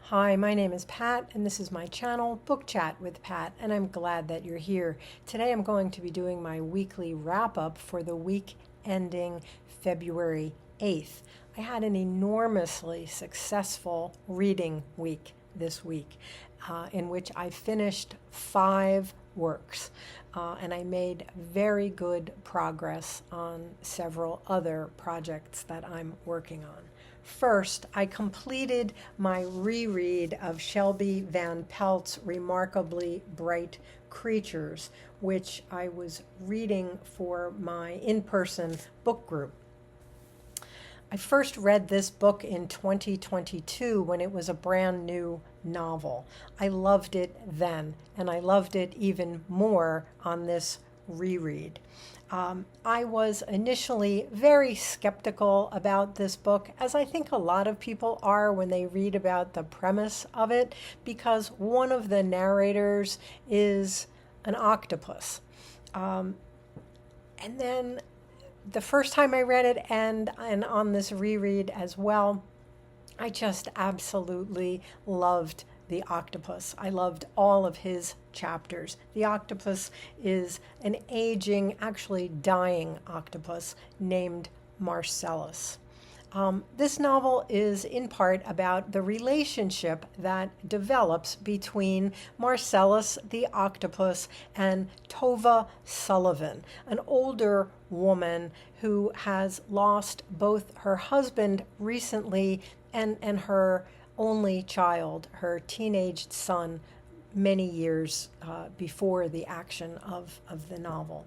Hi, my name is Pat, and this is my channel, Book Chat with Pat, and I'm glad that you're here. Today I'm going to be doing my weekly wrap-up for the week ending February 8th. I had an enormously successful reading week this week, in which I finished 5 works, and I made very good progress on several other projects that I'm working on. First, I completed my reread of Shelby Van Pelt's Remarkably Bright Creatures, which I was reading for my in-person book group. I first read this book in 2022 when it was a brand new novel. I loved it then, and I loved it even more on this reread. I was initially very skeptical about this book, as I think a lot of people are when they read about the premise of it, because one of the narrators is an octopus. And then the first time I read it and on this reread as well, I just absolutely loved the octopus. I loved all of his chapters. The octopus is an aging, actually dying octopus named Marcellus. This novel is in part about the relationship that develops between Marcellus the octopus and Tova Sullivan, an older woman who has lost both her husband recently and her only child, her teenage son, many years before the action of the novel.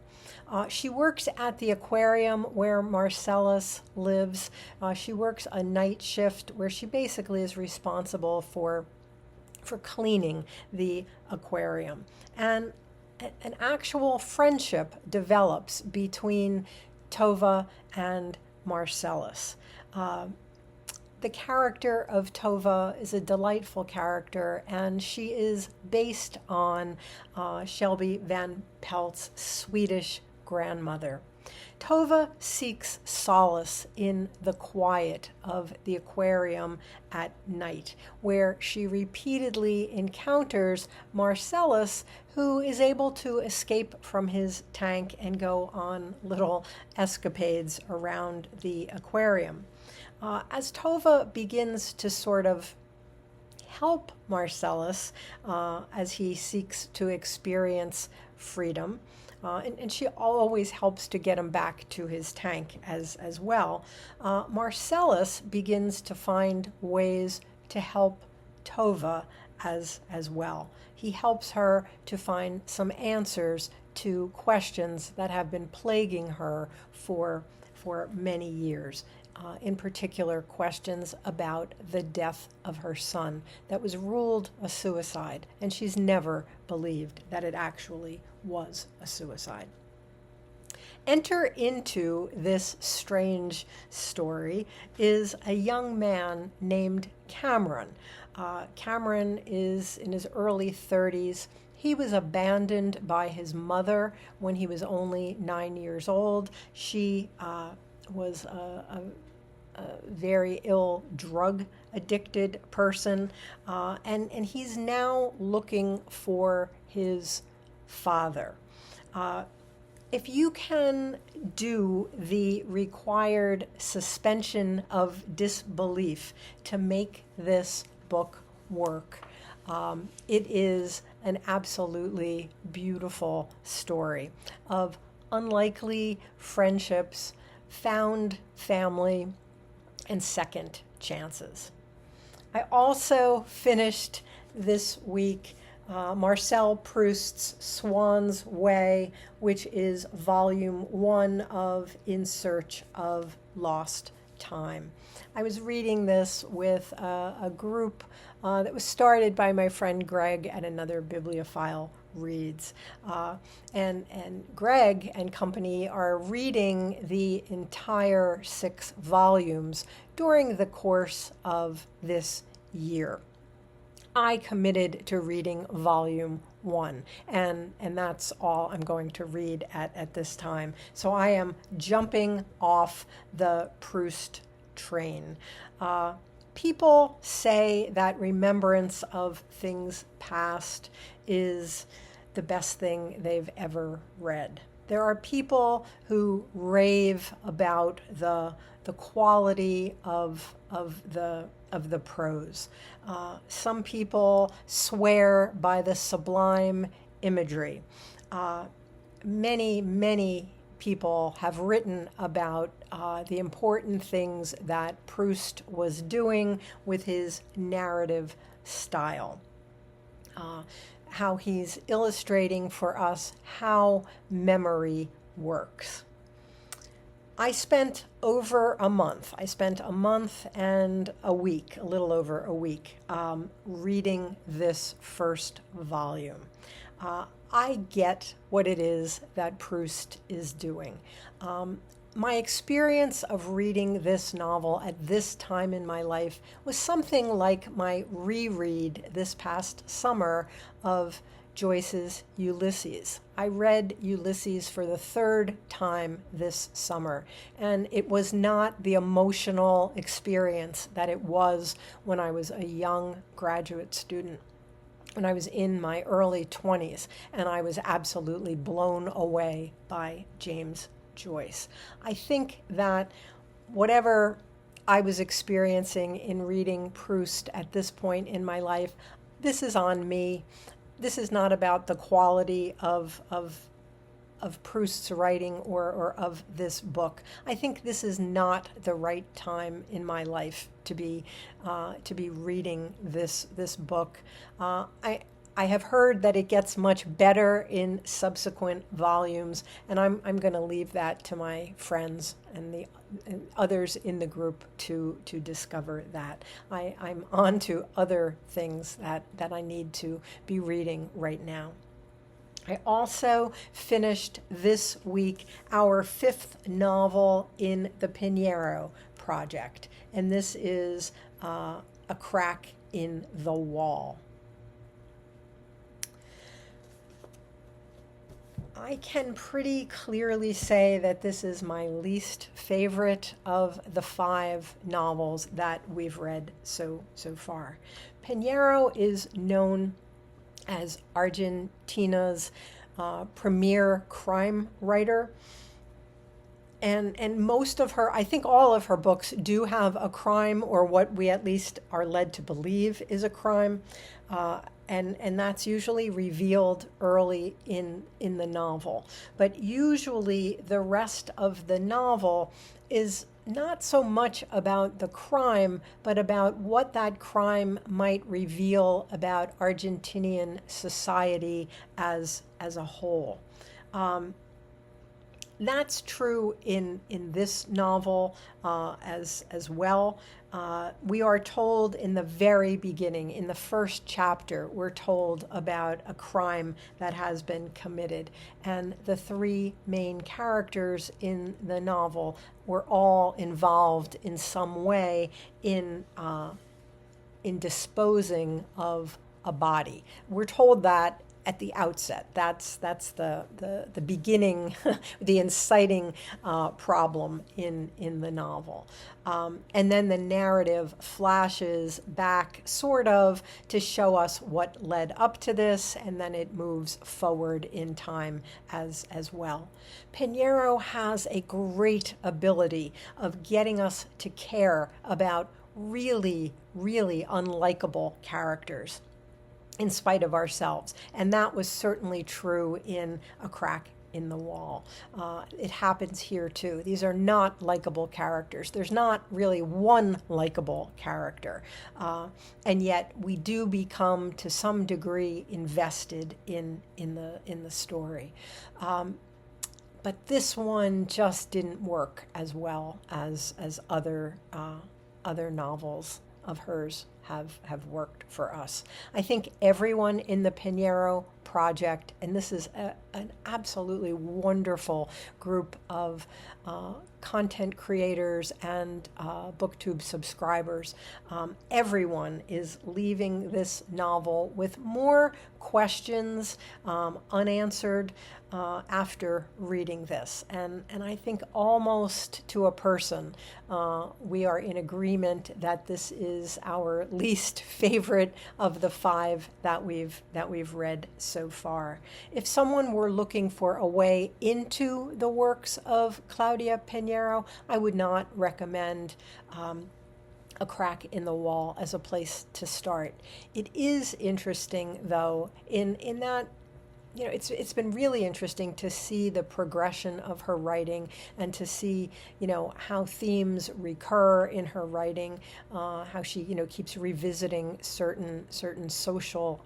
She works at the aquarium where Marcellus lives. She works a night shift where she basically is responsible for cleaning the aquarium. And an actual friendship develops between Tova and Marcellus. The character of Tova is a delightful character, and she is based on Shelby Van Pelt's Swedish grandmother. Tova seeks solace in the quiet of the aquarium at night, where she repeatedly encounters Marcellus, who is able to escape from his tank and go on little escapades around the aquarium. As Tova begins to sort of help Marcellus as he seeks to experience freedom, and she always helps to get him back to his tank as well, Marcellus begins to find ways to help Tova as well. He helps her to find some answers to questions that have been plaguing her for many years. In particular, questions about the death of her son that was ruled a suicide, and she's never believed that it actually was a suicide. Enter into this strange story is a young man named Cameron. Cameron is in his early 30s. He was abandoned by his mother when he was only 9 years old. She was a very ill, drug-addicted person, and he's now looking for his father. If you can do the required suspension of disbelief to make this book work, it is an absolutely beautiful story of unlikely friendships, found family, and second chances. I also finished this week Marcel Proust's Swann's Way, which is volume 1 of In Search of Lost Time. I was reading this with a group that was started by my friend Greg at Another Bibliophile Reads. And Greg and company are reading the entire 6 volumes during the course of this year. I committed to reading volume 1, and that's all I'm going to read at this time. So I am jumping off the Proust train. People say that remembrance of things past is the best thing they've ever read. There are people who rave about the quality of the prose. Some people swear by the sublime imagery. Many people have written about the important things that Proust was doing with his narrative style. How he's illustrating for us how memory works. I spent over a month. I spent a month and a week, a little over a week, reading this first volume. I get what it is that Proust is doing. My experience of reading this novel at this time in my life was something like my reread this past summer of Joyce's Ulysses. I read Ulysses for the third time this summer, and it was not the emotional experience that it was when I was a young graduate student, when I was in my early 20s, and I was absolutely blown away by James Joyce. I think that whatever I was experiencing in reading Proust at this point in my life, this is on me. This is not about the quality of Proust's writing or of this book. I think this is not the right time in my life to be reading this book. I have heard that it gets much better in subsequent volumes, and I'm going to leave that to my friends and others in the group to discover that. I'm on to other things that I need to be reading right now. I also finished this week our 5th novel in the Pineiro project, and this is A Crack in the Wall. I can pretty clearly say that this is my least favorite of the 5 novels that we've read so far. Pineiro is known as Argentina's premier crime writer. And most of her, I think all of her books do have a crime, or what we at least are led to believe is a crime. And that's usually revealed early in the novel. But usually the rest of the novel is not so much about the crime, but about what that crime might reveal about Argentinian society as a whole. That's true in this novel as well. We are told in the very beginning, in the first chapter, we're told about a crime that has been committed. And the 3 main characters in the novel were all involved in some way in disposing of a body. We're told that at the outset. That's the beginning, the inciting problem in the novel. And then the narrative flashes back sort of to show us what led up to this, and then it moves forward in time as well. Pineiro has a great ability of getting us to care about really, really unlikable characters in spite of ourselves. And that was certainly true in A Crack in the Wall. It happens here too. These are not likable characters. There's not really one likable character. And yet we do become to some degree invested in the story. But this one just didn't work as well as other novels of hers have worked for us. I think everyone in the Pineiro project, and this is an absolutely wonderful group of content creators and BookTube subscribers. Everyone is leaving this novel with more questions unanswered after reading this. And I think almost to a person, we are in agreement that this is our least favorite of the 5 that we've read so far. If someone were looking for a way into the works of Claudia Pineiro, I would not recommend A Crack in the Wall as a place to start. It is interesting, though, in that, you know, it's been really interesting to see the progression of her writing and to see, you know, how themes recur in her writing, how she, you know, keeps revisiting certain social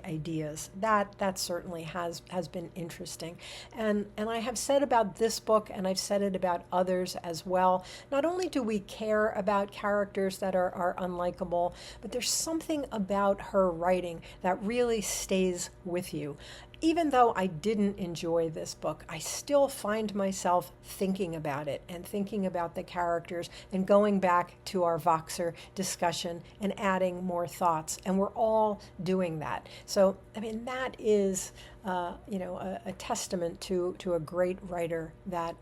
ideas. That certainly has been interesting. And I have said about this book, and I've said it about others as well, not only do we care about characters that are unlikable, but there's something about her writing that really stays with you. Even though I didn't enjoy this book, I still find myself thinking about it and thinking about the characters and going back to our Voxer discussion and adding more thoughts. And we're all doing that. So, I mean, that is, you know, a testament to a great writer that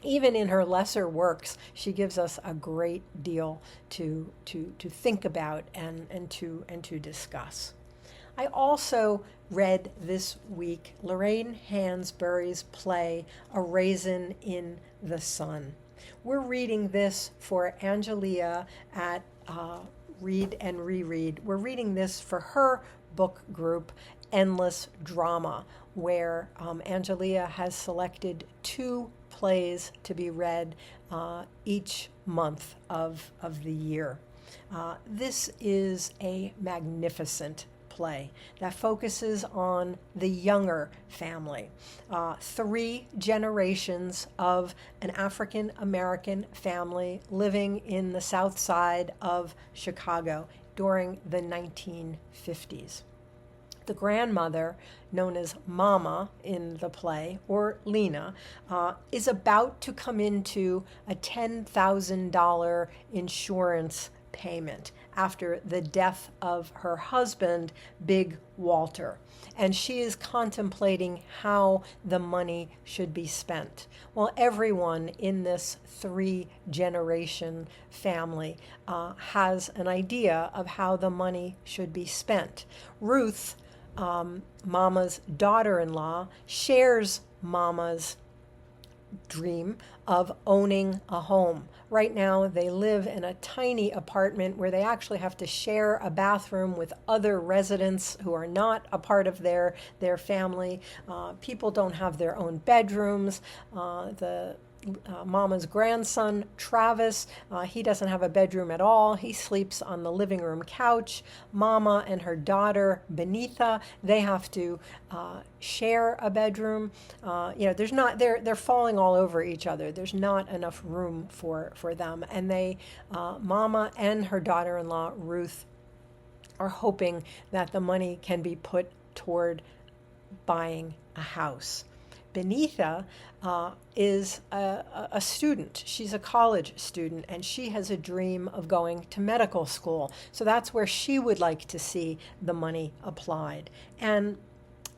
even in her lesser works, she gives us a great deal to think about and to discuss. I also read this week Lorraine Hansberry's play, A Raisin in the Sun. We're reading this for Angelia at Read and Reread. We're reading this for her book group, Endless Drama, where Angelia has selected 2 plays to be read each month of the year. This is a magnificent play that focuses on the Younger family, 3 generations of an African American family living in the South Side of Chicago during the 1950s. The grandmother, known as Mama in the play, or Lena, is about to come into a $10,000 insurance payment after the death of her husband, Big Walter. And she is contemplating how the money should be spent. Well, everyone in this 3-generation family has an idea of how the money should be spent. Ruth, Mama's daughter-in-law, shares Mama's dream of owning a home. Right now, they live in a tiny apartment where they actually have to share a bathroom with other residents who are not a part of their family. People don't have their own bedrooms. Mama's grandson, Travis, he doesn't have a bedroom at all. He sleeps on the living room couch. Mama and her daughter, Benita, they have to share a bedroom. You know, they're falling all over each other. There's not enough room for them. And Mama and her daughter-in-law, Ruth, are hoping that the money can be put toward buying a house. Benita is a student. She's a college student, and she has a dream of going to medical school. So that's where she would like to see the money applied. And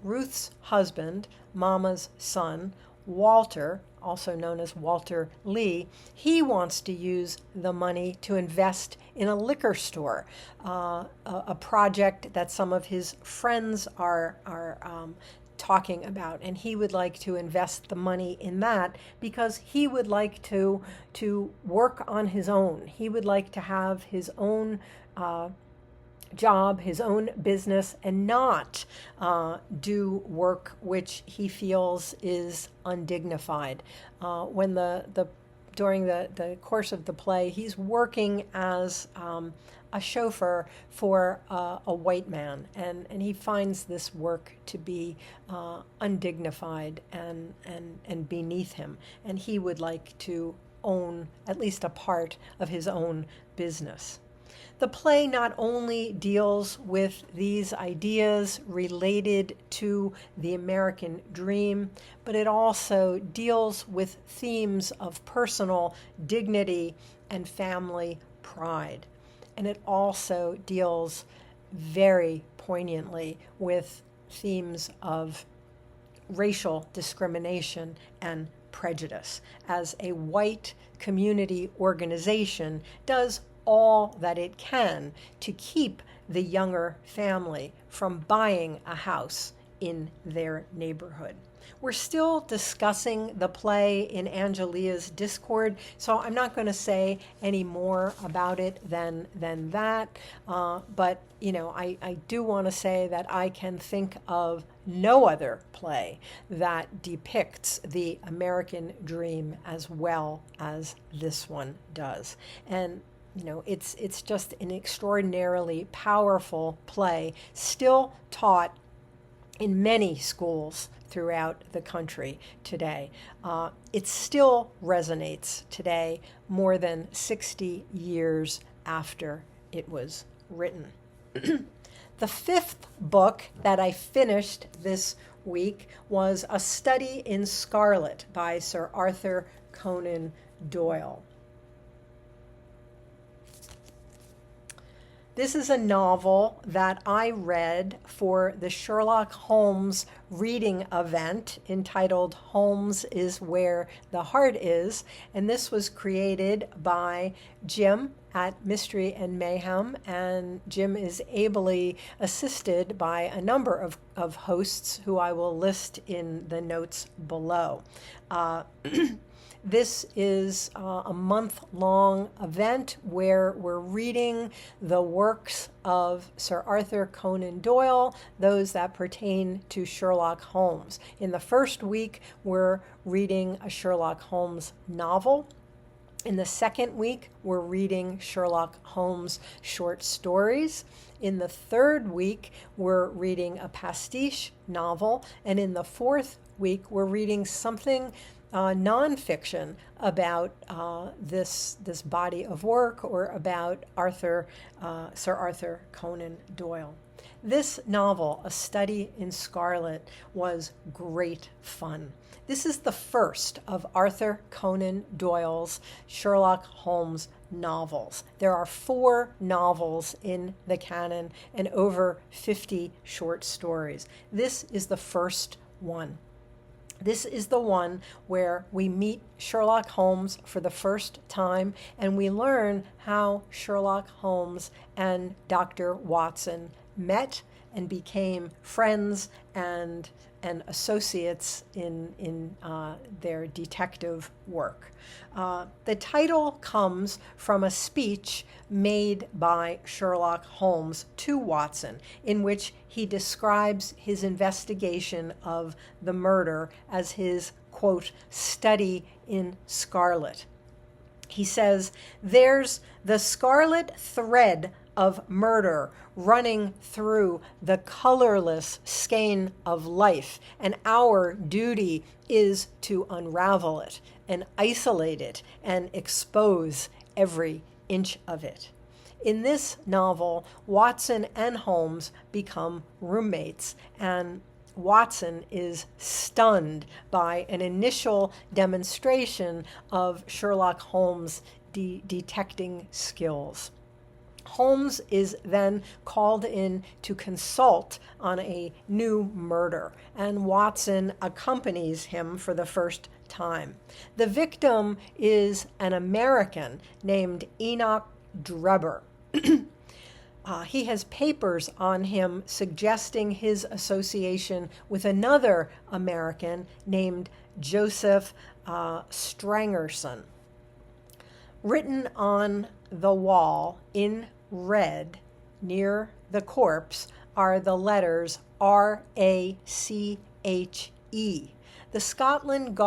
Ruth's husband, Mama's son, Walter, also known as Walter Lee, he wants to use the money to invest in a liquor store, a project that some of his friends are talking about, and he would like to invest the money in that because he would like to work on his own. He would like to have his own job, his own business, and not do work which he feels is undignified. During the course of the play, he's working as a chauffeur for a white man, and he finds this work to be undignified and beneath him, and he would like to own at least a part of his own business. The play not only deals with these ideas related to the American dream, but it also deals with themes of personal dignity and family pride. And it also deals very poignantly with themes of racial discrimination and prejudice, as a white community organization does all that it can to keep the younger family from buying a house in their neighborhood. We're still discussing the play in Angelia's Discord, so I'm not going to say any more about it than that. But, I do want to say that I can think of no other play that depicts the American dream as well as this one does. And it's just an extraordinarily powerful play, still taught in many schools throughout the country today. It still resonates today, more than 60 years after it was written. The fifth book that I finished this week was A Study in Scarlet by Sir Arthur Conan Doyle. This is a novel that I read for the Sherlock Holmes reading event entitled Holmes is Where the Heart Is, and this was created by Jim at Mystery and Mayhem, and Jim is ably assisted by a number of hosts who I will list in the notes below. This is a month-long event where we're reading the works of Sir Arthur Conan Doyle, those that pertain to Sherlock Holmes. In the first week, we're reading a Sherlock Holmes novel. In the second week, we're reading Sherlock Holmes short stories. In the third week, we're reading a pastiche novel. And in the fourth week, we're reading something nonfiction about this body of work, or about Sir Arthur Conan Doyle. This novel, A Study in Scarlet, was great fun. This is the first of Arthur Conan Doyle's Sherlock Holmes novels. There are 4 novels in the canon and over 50 short stories. This is the first one. This is the one where we meet Sherlock Holmes for the first time, and we learn how Sherlock Holmes and Dr. Watson met and became friends and associates in their detective work. The title comes from a speech made by Sherlock Holmes to Watson, in which he describes his investigation of the murder as his, quote, study in scarlet. He says, "There's the scarlet thread of murder running through the colorless skein of life, and our duty is to unravel it and isolate it and expose every inch of it." In this novel, Watson and Holmes become roommates, and Watson is stunned by an initial demonstration of Sherlock Holmes' detecting skills. Holmes is then called in to consult on a new murder, and Watson accompanies him for the first time. The victim is an American named Enoch Drebber. He has papers on him suggesting his association with another American named Joseph Strangerson. Written on the wall in red near the corpse are the letters RACHE. The Scotland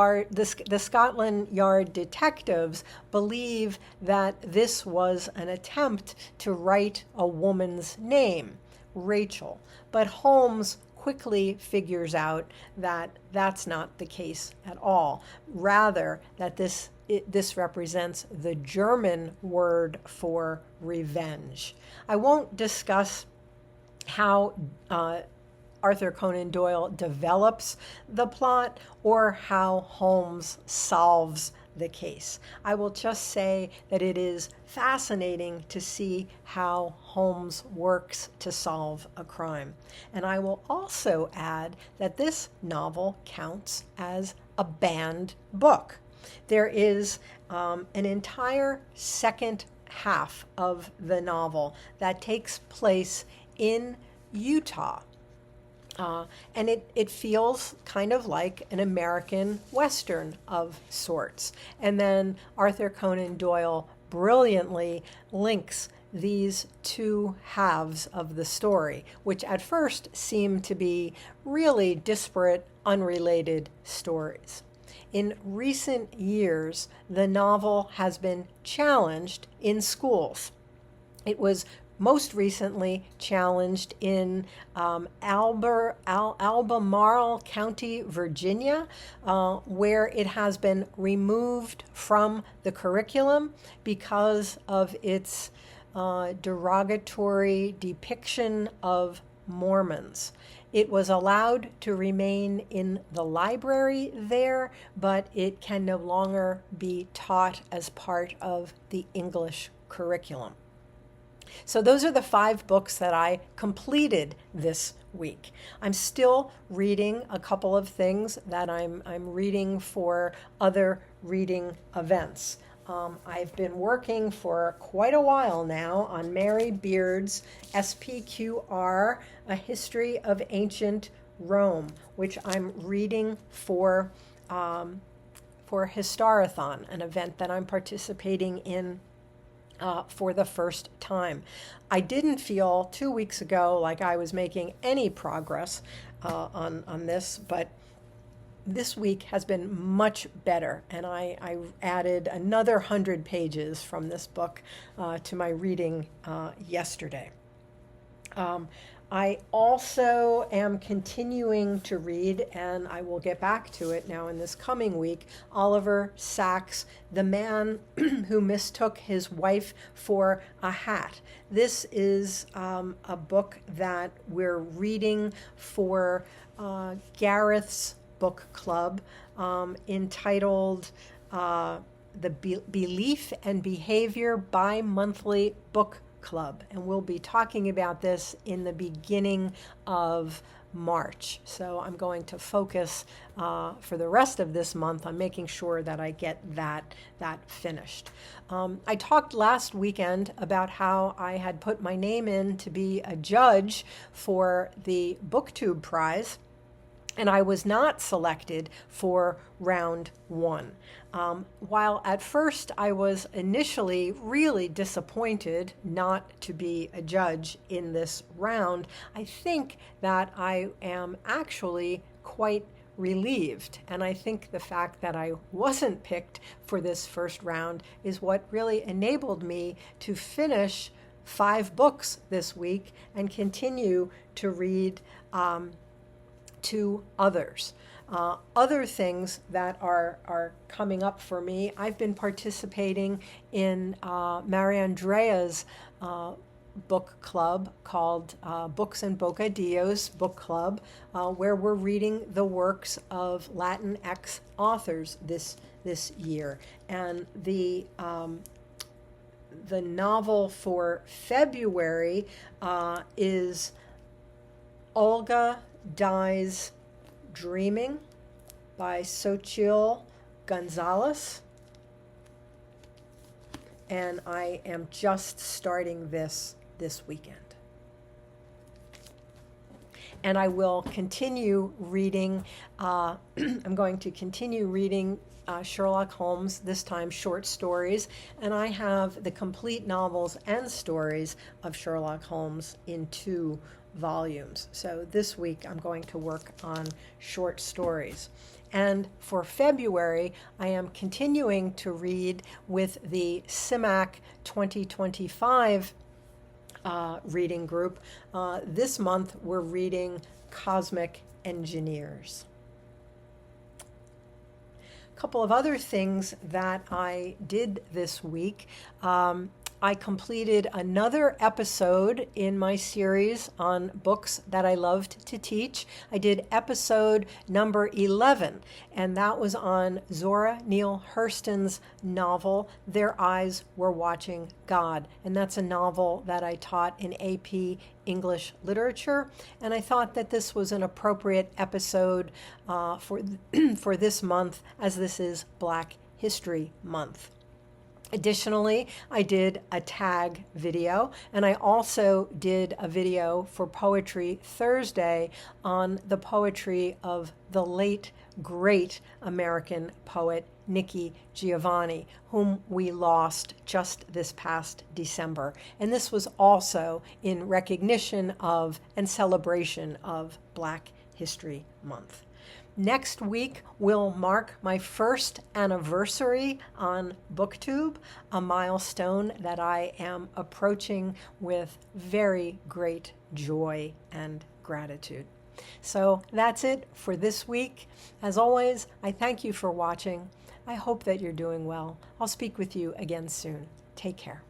Yard detectives believe that this was an attempt to write a woman's name, Rachel, but Holmes quickly figures out that that's not the case at all. Rather, that this this represents the German word for revenge. I won't discuss how Arthur Conan Doyle develops the plot or how Holmes solves the case. I will just say that it is fascinating to see how Holmes works to solve a crime. And I will also add that this novel counts as a banned book. There is an entire second half of the novel that takes place in Utah. And it feels kind of like an American Western of sorts. And then Arthur Conan Doyle brilliantly links these two halves of the story, which at first seem to be really disparate, unrelated stories. In recent years, the novel has been challenged in schools. It was most recently challenged in Albemarle County, Virginia, where it has been removed from the curriculum because of its derogatory depiction of Mormons. It was allowed to remain in the library there, but it can no longer be taught as part of the English curriculum. So those are the 5 books that I completed this week. I'm still reading a couple of things that I'm reading for other reading events. I've been working for quite a while now on Mary Beard's SPQR, A History of Ancient Rome, which I'm reading for Historathon, an event that I'm participating in for the first time. I didn't feel 2 weeks ago like I was making any progress on this, but this week has been much better, and I added another 100 pages from this book to my reading yesterday. I also am continuing to read, and I will get back to it now in this coming week, Oliver Sacks' The Man Who Mistook His Wife for a Hat. This is a book that we're reading for Gareth's book club, entitled The Belief and Behavior Bi-Monthly Book Club, and we'll be talking about this in the beginning of March. So I'm going to focus for the rest of this month on making sure that I get that finished. I talked last weekend about how I had put my name in to be a judge for the BookTube Prize, and I was not selected for round 1. While at first I was initially really disappointed not to be a judge in this round, I think that I am actually quite relieved. And I think the fact that I wasn't picked for this first round is what really enabled me to finish 5 books this week and continue to read 2 others. Other things that are coming up for me, I've been participating in Mariandrea's book club called Books and Bocadillos Book Club, where we're reading the works of Latinx authors this year. And the novel for February is Olga Dies Dreaming by Xochitl Gonzalez, and I am just starting this weekend. And I will continue reading, I'm going to continue reading Sherlock Holmes, this time short stories, and I have the complete novels and stories of Sherlock Holmes in 2 volumes. So this week I'm going to work on short stories. And for February, I am continuing to read with the CIMAC 2025 reading group. This month we're reading Cosmic Engineers. A couple of other things that I did this week. I completed another episode in my series on books that I loved to teach. I did episode number 11, and that was on Zora Neale Hurston's novel, Their Eyes Were Watching God. And that's a novel that I taught in AP English literature. And I thought that this was an appropriate episode for this month, as this is Black History Month. Additionally, I did a tag video, and I also did a video for Poetry Thursday on the poetry of the late, great American poet Nikki Giovanni, whom we lost just this past December. And this was also in recognition of and celebration of Black History Month. Next week will mark my first anniversary on BookTube, a milestone that I am approaching with very great joy and gratitude. So that's it for this week. As always, I thank you for watching. I hope that you're doing well. I'll speak with you again soon. Take care.